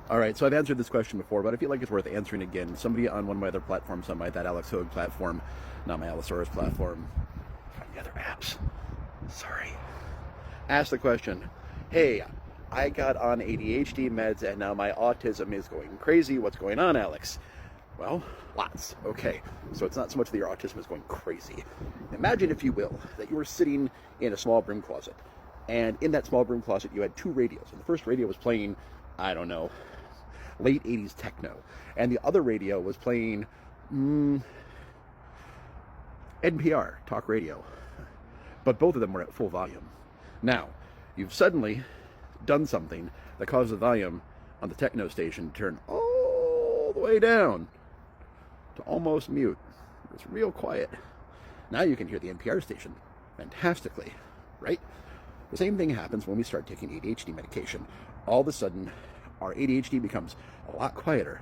All right, so I've answered this question before, but I feel like it's worth answering again. Somebody on one of my other platforms, on that Alex Hogue platform, not my Allosaurus platform, from the other apps, sorry, asked the question, hey, I got on ADHD meds and now my autism is going crazy. What's going on, Alex? Well, lots. Okay, so it's not so much that your autism is going crazy. Imagine, if you will, that you were sitting in a small broom closet, and in that small broom closet you had two radios, and the first radio was playing, I don't know, late 80s techno, and the other radio was playing NPR, talk radio, but both of them were at full volume. Now, you've suddenly done something that caused the volume on the techno station to turn all the way down to almost mute. It's real quiet. Now you can hear the NPR station fantastically, right? The same thing happens when we start taking ADHD medication. All of a sudden, our ADHD becomes a lot quieter,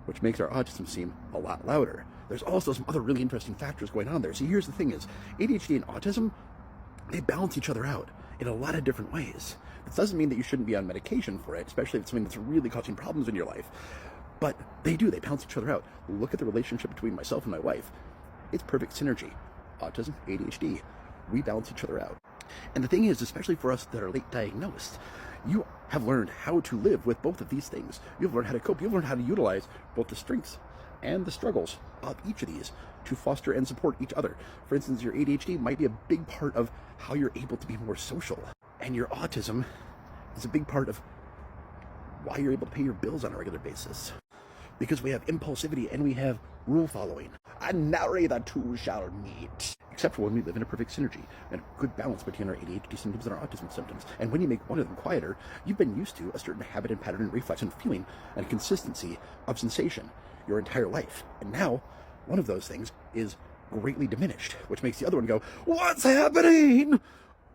which makes our autism seem a lot louder. There's also some other really interesting factors going on there. See, here's the thing is, ADHD and autism, they balance each other out in a lot of different ways. This doesn't mean that you shouldn't be on medication for it, especially if it's something that's really causing problems in your life. But they do, they balance each other out. Look at the relationship between myself and my wife. It's perfect synergy. Autism, ADHD, we balance each other out. And the thing is, especially for us that are late diagnosed, you have learned how to live with both of these things. You've learned how to cope. You've learned how to utilize both the strengths and the struggles of each of these to foster and support each other. For instance, your ADHD might be a big part of how you're able to be more social. And your autism is a big part of why you're able to pay your bills on a regular basis. Because we have impulsivity and we have rule following. And nary the two shall meet. Except for when we live in a perfect synergy and a good balance between our ADHD symptoms and our autism symptoms. And when you make one of them quieter, you've been used to a certain habit and pattern and reflex and feeling and consistency of sensation your entire life. And now, one of those things is greatly diminished, which makes the other one go, what's happening?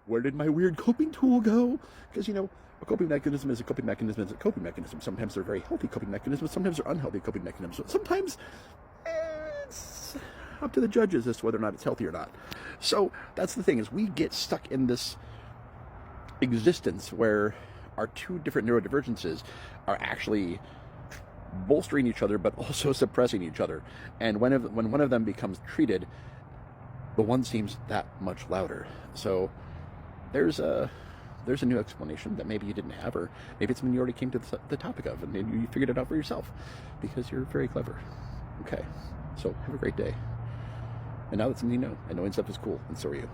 Where did my weird coping tool go? Because, you know, a coping mechanism is a coping mechanism is a coping mechanism. Sometimes they're very healthy coping mechanisms. Sometimes they're unhealthy coping mechanisms. Sometimes it's up to the judges as to whether or not it's healthy or not. So that's the thing, is we get stuck in this existence where our two different neurodivergences are actually bolstering each other but also suppressing each other. And when one of them becomes treated, the one seems that much louder. So there's a new explanation that maybe you didn't have, or maybe it's something you already came to the topic of and maybe you figured it out for yourself because you're very clever. Okay, so have a great day. And now that's something you know, and knowing stuff is cool, and so are you.